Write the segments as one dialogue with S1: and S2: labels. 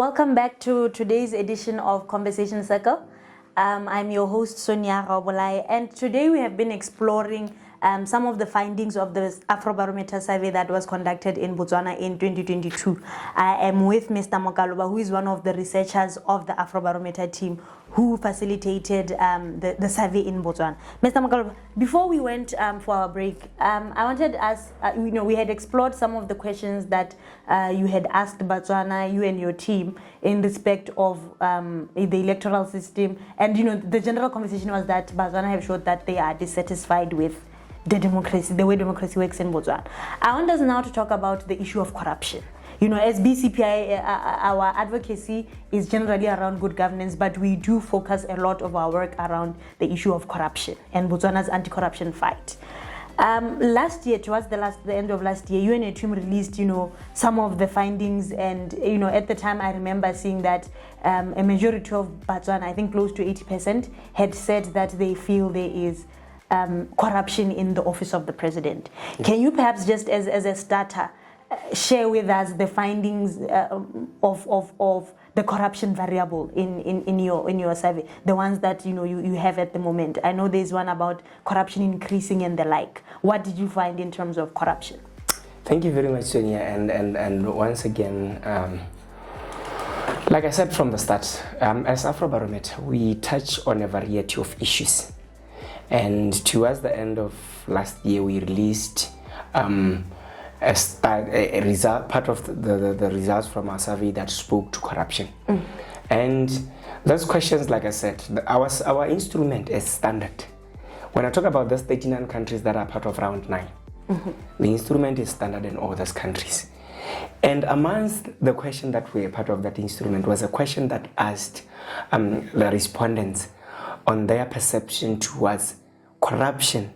S1: Welcome back to today's edition of Conversation Circle. I'm your host, Sonia Gaobolae, and today we have been exploring some of the findings of the Afrobarometer survey that was conducted in Botswana in 2022. I am with Mr. Mokaloba, who is one of the researchers of the Afrobarometer team who facilitated the survey in Botswana. Mr. Mokaloba, before we went for our break, I wanted to ask, we had explored some of the questions that you had asked Botswana, you and your team, in respect of the electoral system. And, the general conversation was that Botswana have showed that they are dissatisfied with the way democracy works in Botswana. I want us now to talk about the issue of corruption. As BCPI, our advocacy is generally around good governance, but we do focus a lot of our work around the issue of corruption and Botswana's anti-corruption fight. Last year, towards the end of last year, you and your team released, some of the findings, and at the time I remember seeing that a majority of Botswana, I think close to 80%, had said that they feel there is corruption in the office of the president. Yes. Can you perhaps just as a starter share with us the findings of the corruption variable in your survey, the ones that you have at the moment? I know there's one about corruption increasing and the like. What did you find in terms of corruption?
S2: Thank you very much, Sonia, and once again, like I said from the start, as Afrobarometer, we touch on a variety of issues. And towards the end of last year, we released a result, part of the results from our survey that spoke to corruption. And those questions, like I said, our instrument is standard. When I talk about those 39 countries that are part of round 9, the instrument is standard in all those countries. And amongst the question that were part of that instrument was a question that asked the respondents on their perception towards corruption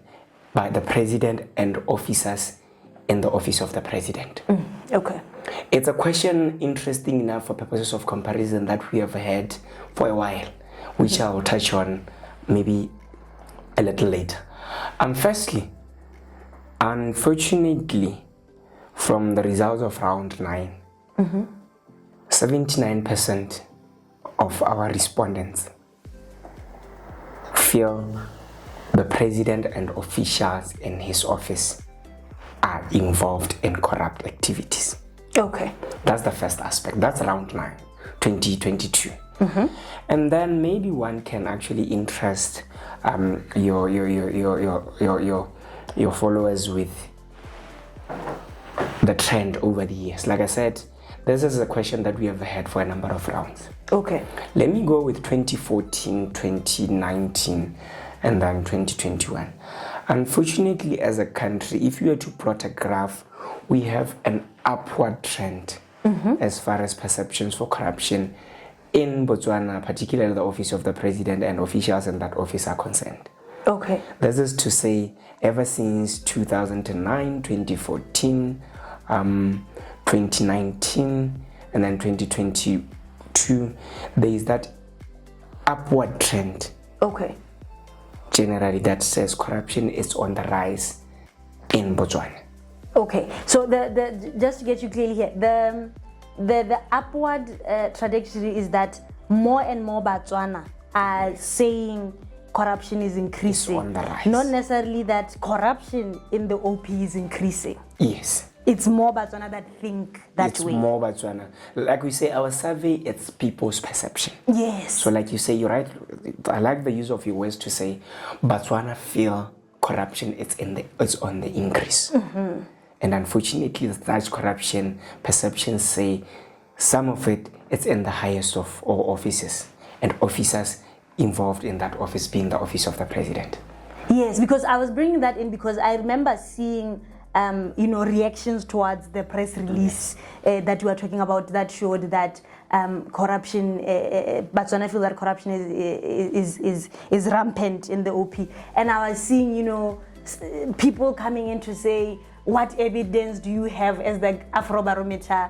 S2: by the president and officers in the office of the president.
S1: Okay.
S2: It's a question interesting enough for purposes of comparison that we have had for a while, which I will touch on maybe a little later. Firstly, unfortunately, from the results of round 9, 79% of our respondents feel the president and officials in his office are involved in corrupt activities.
S1: Okay.
S2: That's the first aspect. That's round 9, 2022. And then maybe one can actually interest your followers with the trend over the years. Like I said, this is a question that we have had for a number of rounds.
S1: Okay.
S2: Let me go with 2014, 2019, and then 2021. Unfortunately, as a country, if you were to plot a graph, we have an upward trend as far as perceptions for corruption in Botswana, particularly the office of the president and officials in that office are concerned.
S1: Okay.
S2: This is to say, ever since 2009, 2014, 2019, and then 2022, there is that upward trend.
S1: Okay.
S2: Generally, that says corruption is on the rise in Botswana.
S1: Okay, so the just to get you clearly here, the upward trajectory is that more and more Botswana are saying corruption is increasing.
S2: It's on the rise.
S1: Not necessarily that corruption in the OP is increasing.
S2: Yes.
S1: It's more Botswana that think that way.
S2: It's more Botswana. Like we say, our survey, it's people's perception.
S1: Yes.
S2: So like you say, you're right. I like the use of your words to say, Botswana feel corruption, it's on the increase. And unfortunately, such corruption perceptions say some of it's in the highest of all offices and officers involved in that office being the office of the president.
S1: Yes, because I was bringing that in because I remember seeing reactions towards the press release that you were talking about that showed that corruption, Botswana feel that corruption is rampant in the OP. And I was seeing, people coming in to say, what evidence do you have as the Afrobarometer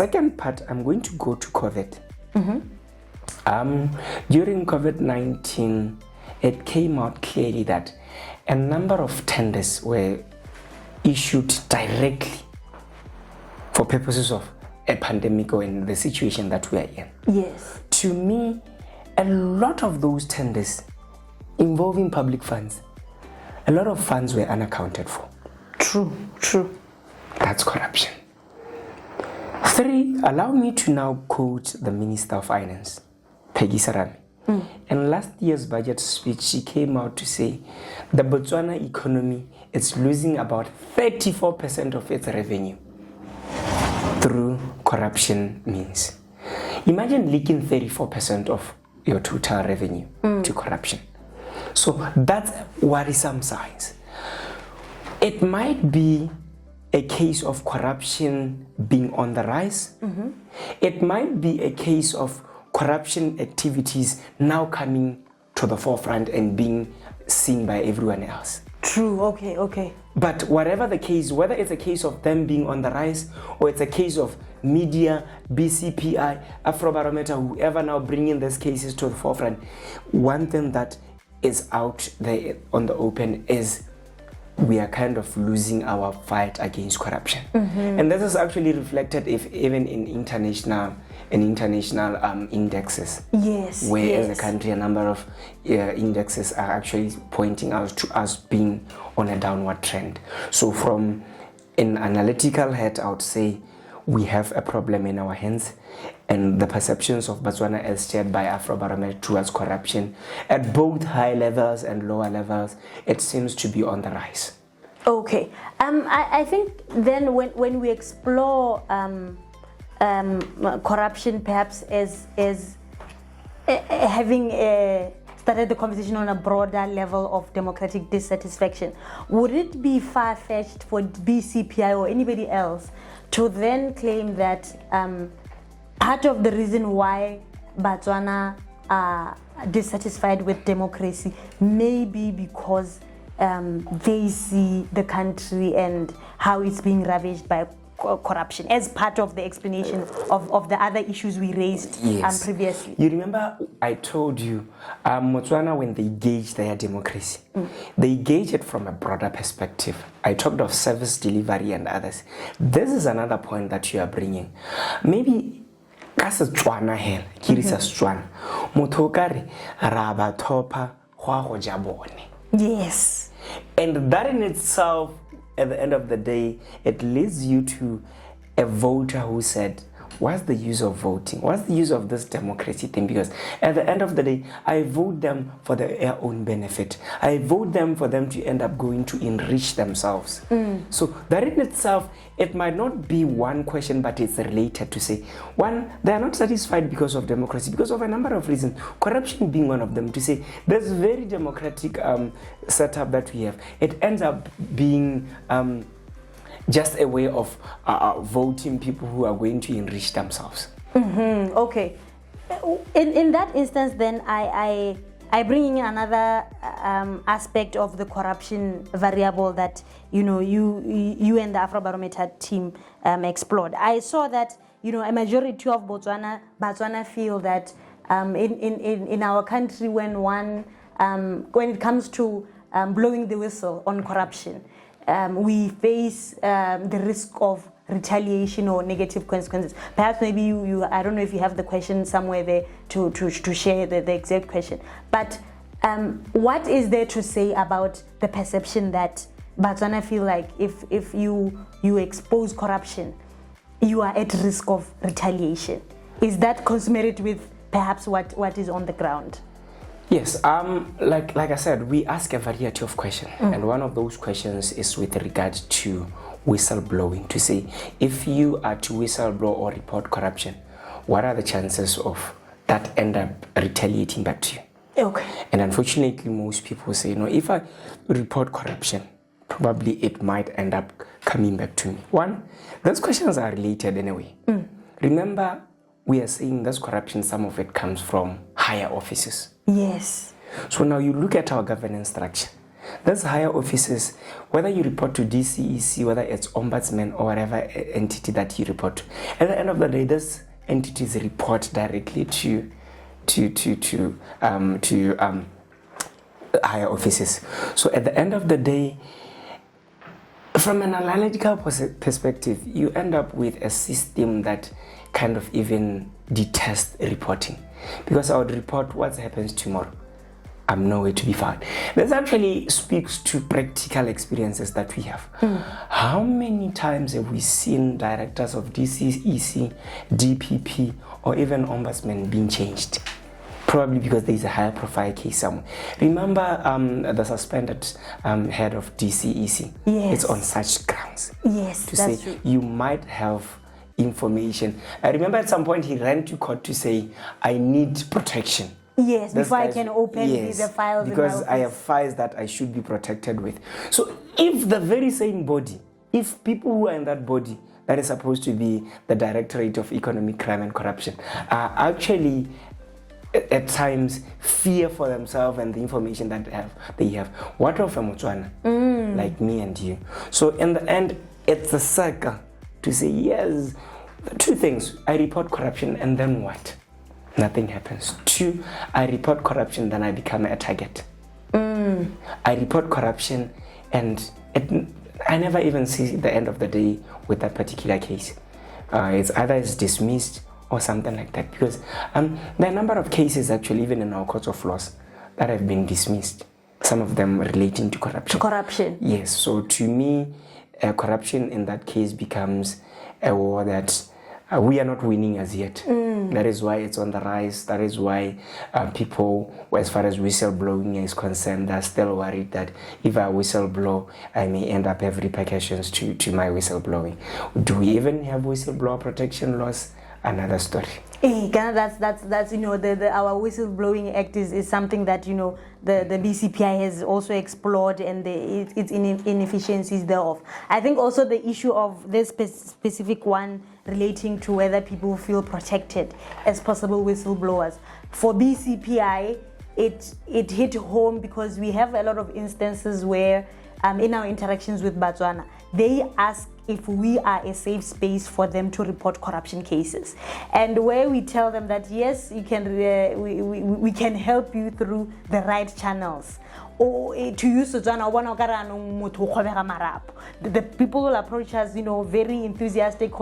S2: second part, I'm going to go to COVID. During COVID-19, it came out clearly that a number of tenders were issued directly for purposes of a pandemic or in the situation that we are in.
S1: Yes.
S2: To me, a lot of those tenders involving public funds, a lot of funds were unaccounted for.
S1: True.
S2: That's corruption. 3, allow me to now quote the Minister of Finance, Peggy Sarami. In last year's budget speech, she came out to say the Botswana economy is losing about 34% of its revenue through corruption means. Imagine leaking 34% of your total revenue to corruption. So that's worrisome signs. It might be a case of corruption being on the rise. It might be a case of corruption activities now coming to the forefront and being seen by everyone else.
S1: True, okay.
S2: But whatever the case, whether it's a case of them being on the rise or it's a case of media, BCPI, Afrobarometer, whoever now bringing these cases to the forefront, one thing that is out there on the open is we are kind of losing our fight against corruption. And this is actually reflected even in international indexes.
S1: Yes.
S2: Where as a country, a number of indexes are actually pointing out to us being on a downward trend. So from an analytical head, I would say we have a problem in our hands, and the perceptions of Botswana as shared by Afrobarometer towards corruption at both high levels and lower levels, it seems to be on the rise.
S1: Okay. I think then when we explore corruption perhaps as having started the conversation on a broader level of democratic dissatisfaction, would it be far-fetched for BCPI or anybody else to then claim that part of the reason why Botswana are dissatisfied with democracy may be because they see the country and how it's being ravaged by corruption as part of the explanation of the other issues we raised previously?
S2: You remember I told you Botswana, when they gauge their democracy, they gauge it from a broader perspective. I talked of service delivery and others. This is another point that you are bringing. Maybe as a Tswana hell, kirisa Tswana, motokari raba topa hwa jabone.
S1: Yes.
S2: And that in itself, at the end of the day, it leads you to a voter who said, what's the use of voting? What's the use of this democracy thing? Because at the end of the day, I vote them for their own benefit. I vote them for them to end up going to enrich themselves. So that in itself, it might not be one question, but it's related to say, one, they are not satisfied because of democracy, because of a number of reasons, corruption being one of them, to say this very democratic setup that we have, it ends up being just a way of voting people who are going to enrich themselves.
S1: Okay. In that instance, then I bring in another aspect of the corruption variable that you and the Afrobarometer team explored. I saw that a majority of Botswana feel that in our country, when it comes to blowing the whistle on corruption, we face the risk of retaliation or negative consequences. Perhaps maybe you I don't know if you have the question somewhere there to share the exact question. But what is there to say about the perception that Botswana feel like if you expose corruption, you are at risk of retaliation? Is that commensurate with perhaps what is on the ground?
S2: Yes, like I said, we ask a variety of questions, and one of those questions is with regard to whistleblowing, to say, if you are to whistleblow or report corruption, what are the chances of that end up retaliating back to you?
S1: Okay.
S2: And unfortunately, most people say, if I report corruption, probably it might end up coming back to me. One, those questions are related anyway. Remember, we are saying this corruption, some of it comes from higher offices.
S1: Yes.
S2: So now you look at our governance structure. Those higher offices, whether you report to DCEC, whether it's ombudsman or whatever entity that you report to, at the end of the day, these entities report directly to higher offices. So at the end of the day, from an analytical perspective, you end up with a system that kind of even detests reporting, because I would report what happens tomorrow. I'm nowhere to be found. This actually speaks to practical experiences that we have. How many times have we seen directors of DCEC, DPP, or even ombudsmen being changed? Probably because there is a higher profile case somewhere. Remember the suspended head of DCEC?
S1: Yes.
S2: It's on such grounds.
S1: Yes,
S2: to
S1: that's
S2: say
S1: true.
S2: you might have information. I remember at some point he ran to court to say, I need protection.
S1: Yes, before I can open the files.
S2: Because I have files that I should be protected with. So if the very same body, if people who are in that body that is supposed to be the Directorate of Economic Crime and Corruption are actually at times fear for themselves and the information that they have, what of a Motswana like me and you? So in the end, it's a circle to say, yes, two things. I report corruption and then what? Nothing happens. Two, I report corruption, then I become a target. I report corruption and I never even see the end of the day with that particular case. It's either it's dismissed or something like that, because there are a number of cases actually even in our courts of laws that have been dismissed, some of them relating to corruption.
S1: Corruption.
S2: Yes, so to me, corruption in that case becomes a war that we are not winning as yet. That is why it's on the rise. That is why people, as far as whistleblowing is concerned, are still worried that if I whistleblow, I may end up having repercussions to my whistleblowing. Do we even have whistleblower protection laws? Another story.
S1: That's our whistleblowing act is something that the BCPI has also explored, and its inefficiencies thereof. I think also the issue of this specific one relating to whether people feel protected as possible whistleblowers. For BCPI, it hit home because we have a lot of instances where in our interactions with Botswana, they ask if we are a safe space for them to report corruption cases, and where we tell them that yes, you can, we can help you through the right channels. Or to use the people will approach us, very enthusiastic,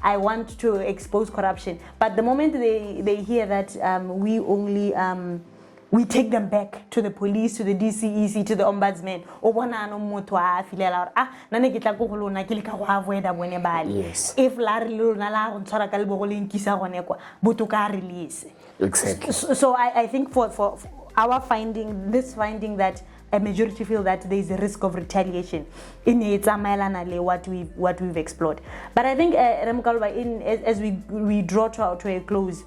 S1: I want to expose corruption. But the moment they hear that we only we take them back to the police, to the DCEC, to the ombudsman.
S2: Yes.
S1: If release.
S2: Exactly.
S1: So I think for our finding, this finding that a majority feel that there is a risk of retaliation in what we've explored. But I think Mokaloba, as we draw to a close,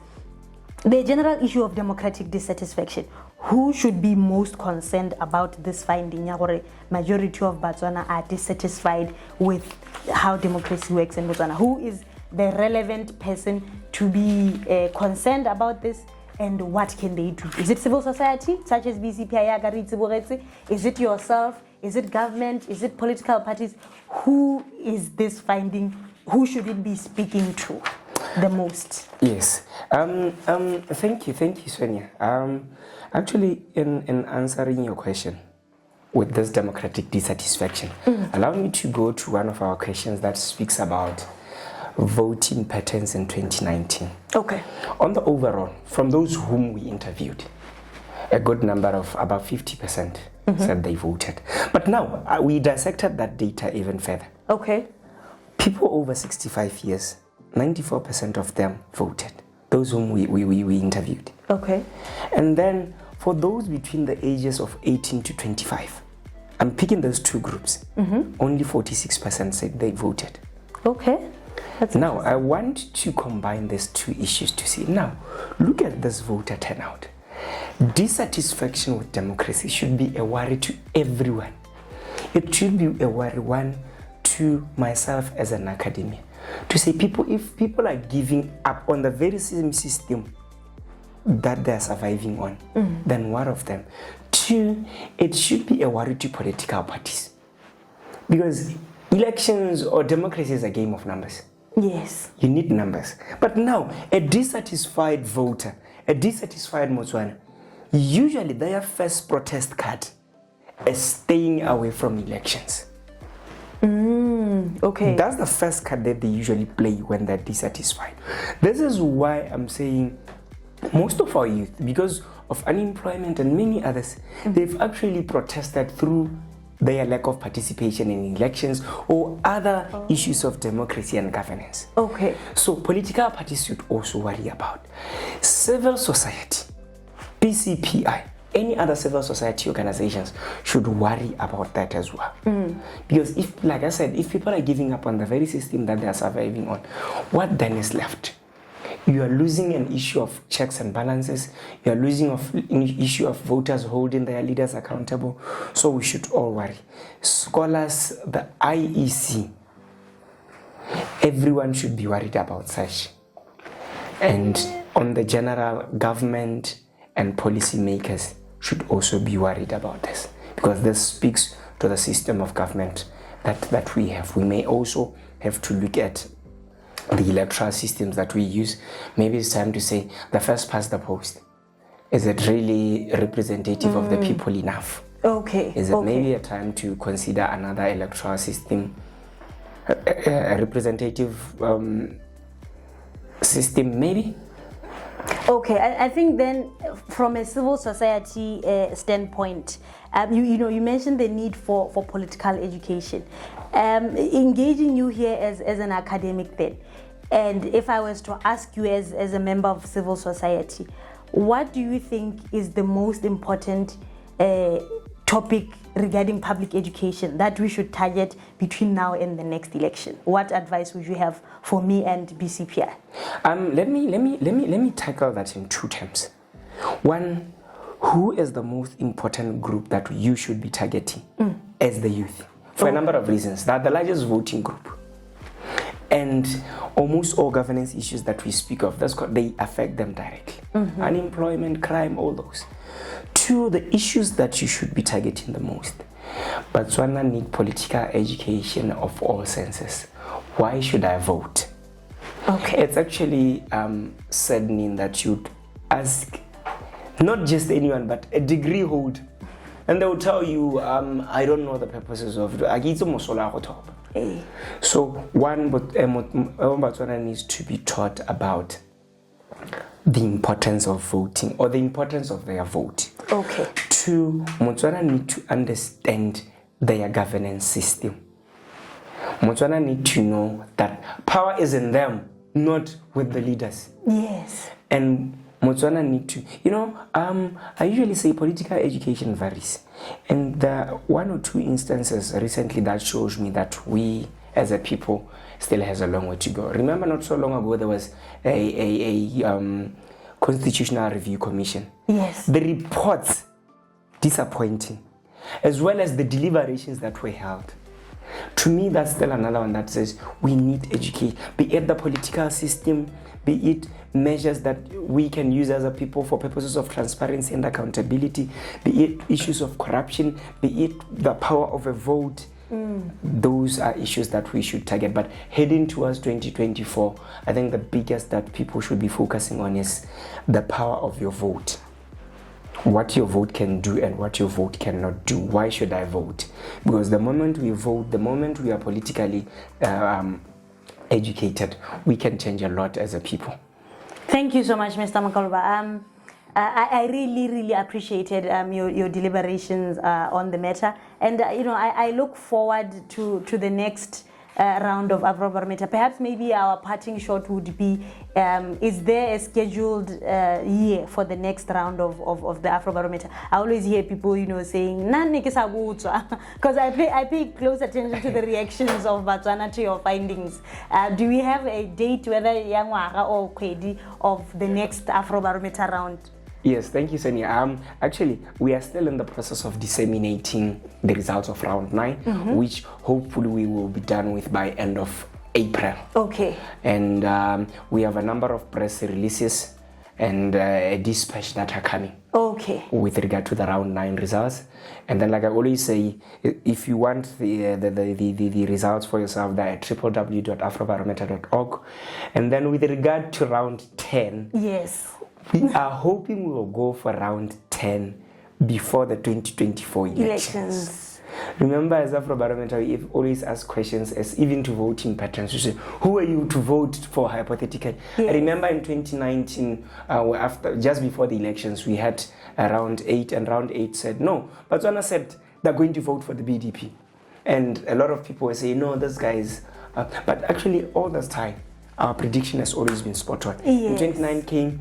S1: the general issue of democratic dissatisfaction, who should be most concerned about this finding? Majority of Botswana are dissatisfied with how democracy works in Botswana. Who is the relevant person to be concerned about this, and what can they do? Is it civil society, such as BCPI? Is it yourself? Is it government? Is it political parties? Who is this finding? Who should it be speaking to the most?
S2: Yes. Thank you, Sonia. Actually, in answering your question with this democratic dissatisfaction, allow me to go to one of our questions that speaks about voting patterns in 2019.
S1: Okay.
S2: On the overall, from those whom we interviewed, a good number of about 50% said they voted. But now we dissected that data even further.
S1: Okay.
S2: People over 65 years, 94% of them voted, those whom we interviewed.
S1: Okay.
S2: And then for those between the ages of 18 to 25, I'm picking those two groups, only 46% said they voted.
S1: Okay. That's
S2: now, I want to combine these two issues to see. Now, look at this voter turnout. Dissatisfaction with democracy should be a worry to everyone. It should be a worry, one, to myself as an academia. To say if people are giving up on the very same system that they're surviving on, then what of them? Two, it should be a worry to political parties. Because elections or democracy is a game of numbers.
S1: Yes.
S2: You need numbers. But now, a dissatisfied voter, a dissatisfied Motswana, usually their first protest card is staying away from elections.
S1: Okay.
S2: That's the first card that they usually play when they're dissatisfied. This is why I'm saying most of our youth, because of unemployment and many others, they've actually protested through their lack of participation in elections or other issues of democracy and governance.
S1: Okay.
S2: So political parties should also worry about. Civil society, BCPI, any other civil society organizations should worry about that as well. Because if, like I said, if people are giving up on the very system that they are surviving on, what then is left? You are losing an issue of checks and balances. You are losing an issue of voters holding their leaders accountable. So we should all worry. Scholars, the IEC, everyone should be worried about such. And on the general government and policymakers should also be worried about this, because this speaks to the system of government that we have. We may also have to look at the electoral systems that we use. Maybe it's time to say the first past the post. Is it really representative of the people enough?
S1: Okay.
S2: Is it maybe a time to consider another electoral system, a representative system maybe?
S1: Okay, I think then from a civil society standpoint, you mentioned the need for political education. Engaging you here as an academic then, and if I was to ask you as a member of civil society, what do you think is the most important topic regarding public education that we should target between now and the next election? What advice would you have for me and BCPI?
S2: Let me tackle that in two terms. One, who is the most important group that you should be targeting as the youth? For a number of reasons. They're the largest voting group. And almost all governance issues that we speak of, they affect them directly. Unemployment, crime, all those. Two, the issues that you should be targeting the most. Botswana need political education of all senses. Why should I vote?
S1: Okay.
S2: It's actually saddening that you'd ask not just anyone, but a degree holder. And they will tell you, I don't know the purposes of it. So one, Botswana needs to be taught about the importance of voting or the importance of their vote.
S1: Okay.
S2: Two, Botswana need to understand their governance system. Botswana need to know that power is in them, not with the leaders.
S1: Yes.
S2: And Botswana need to, I usually say political education varies. And there are one or two instances recently that shows me that we as a people still has a long way to go. Remember, not so long ago, there was a Constitutional Review Commission.
S1: Yes.
S2: The reports, disappointing, as well as the deliberations that were held. To me, that's still another one that says we need education, be it the political system, be it measures that we can use as a people for purposes of transparency and accountability, be it issues of corruption, be it the power of a vote. Those are issues that we should target. But heading towards 2024, I think the biggest that people should be focusing on is the power of your vote. What your vote can do and what your vote cannot do. Why should I vote? Because the moment we vote, the moment we are politically educated, we can change a lot as a people.
S1: Thank you so much, Mr. Mokaloba. I really appreciated your deliberations on the matter, and I look forward to the next round of Afrobarometer. Perhaps maybe our parting shot would be, is there a scheduled year for the next round of the Afrobarometer? I always hear people, saying, because I pay close attention to the reactions of Botswana to your findings. Do we have a date, whether Yangwara or Kwedi, of the next Afrobarometer round?
S2: Yes, thank you, Sonia. Actually, we are still in the process of disseminating the results of round 9, which hopefully we will be done with by end of April.
S1: Okay.
S2: And we have a number of press releases and a dispatch that are coming.
S1: Okay.
S2: With regard to the round 9 results. And then, like I always say, if you want the results for yourself, they're at www.afrobarometer.org. And then with regard to round 10,
S1: yes,
S2: we are hoping we will go for round 10 before the 2024 elections. Remember, as Afrobarometer, we always ask questions as even to voting patterns. You say, who are you to vote for hypothetically? Yes. I remember in 2019, just before the elections, we had round 8, and round 8 said no. Botswana said they're going to vote for the BDP. And a lot of people were saying, no, this guy is... but actually, all this time, our prediction has always been spot on.
S1: Yes.
S2: In 2019,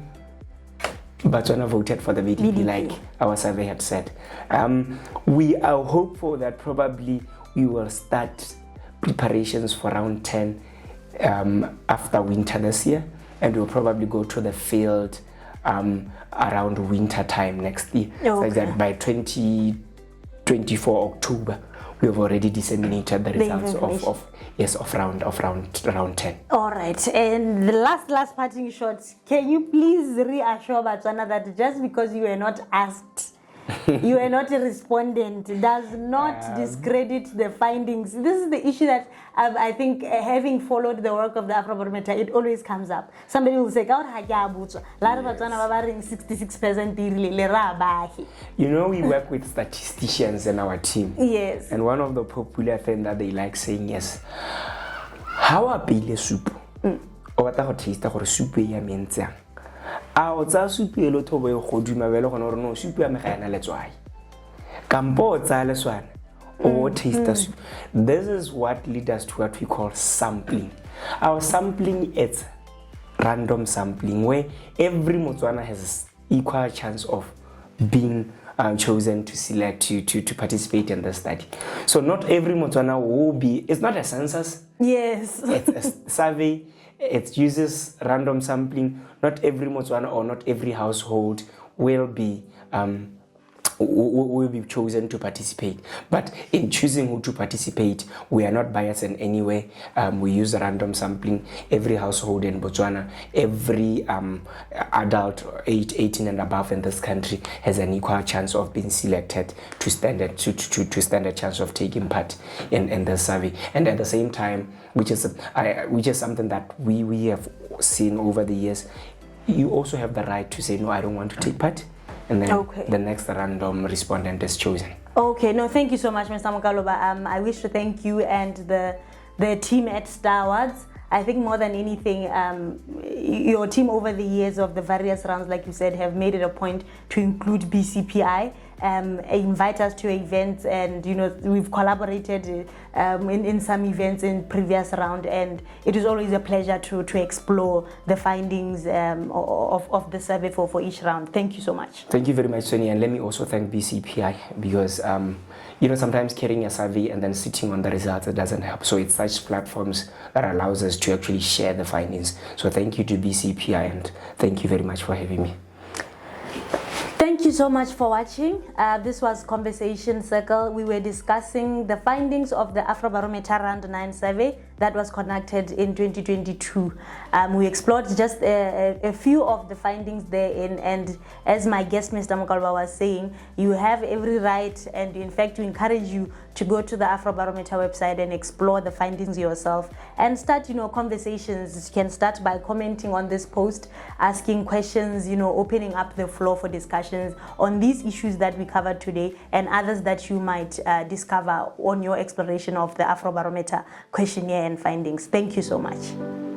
S2: Botswana voted for the BDP, like our survey had said. We are hopeful that probably we will start preparations for round 10 after winter this year, and we'll probably go to the field around winter time next year. Okay. Like that by 2024 October, we have already disseminated the results of round 10.
S1: All right, and the last parting shot. Can you please reassure Botswana that just because you were not asked, you are not a respondent, does not discredit the findings? This is the issue that I think, having followed the work of the Afrobarometer, it always comes up. Somebody will say, 66%.
S2: You know, we work with statisticians in our team.
S1: Yes.
S2: And one of the popular things that they like saying is, how are pile soup? Or what taste or soup ya mentsa? A tsa soup e lo thobo e goduma bele gona re no soup ya me ga ena letswai. Kampo tsa leswana or taste the soup. This is what leads us to what we call sampling. Our sampling is random sampling, where every Motswana has equal chance of being chosen to select to participate in the study. So not every Motswana will be, it's not a census.
S1: Yes.
S2: It's a survey. It uses random sampling. Not every Motswana or not every household will be chosen to participate. But in choosing who to participate, we are not biased in any way. We use random sampling. Every household in Botswana, every adult age 18 and above in this country has an equal chance of being selected to stand a chance of taking part in the survey. And at the same time, which is something that we have seen over the years, you also have the right to say, no, I don't want to take part. And then the next random respondent is chosen.
S1: Okay, no, thank you so much, Mr. Mokaloba. I wish to thank you and the team at Star Awards. I think more than anything, your team over the years of the various rounds, like you said, have made it a point to include BCPI, invite us to events, and we've collaborated in some events in previous round, and it is always a pleasure to explore the findings of the survey for each round. Thank you so much.
S2: Thank you very much, Sonia, and let me also thank BCPI, because sometimes carrying a survey and then sitting on the results, it doesn't help. So it's such platforms that allows us to actually share the findings. So thank you to BCPI, and thank you very much for having me.
S1: Thank you so much for watching. This was Conversation Circle. We were discussing the findings of the Afrobarometer Round 9 survey that was conducted in 2022. We explored just a few of the findings therein, and as my guest Mr. Mokaloba was saying, you have every right, and in fact we encourage you to go to the Afrobarometer website and explore the findings yourself and start conversations. You can start by commenting on this post, asking questions, opening up the floor for discussions on these issues that we covered today and others that you might discover on your exploration of the Afrobarometer questionnaire and findings. Thank you so much.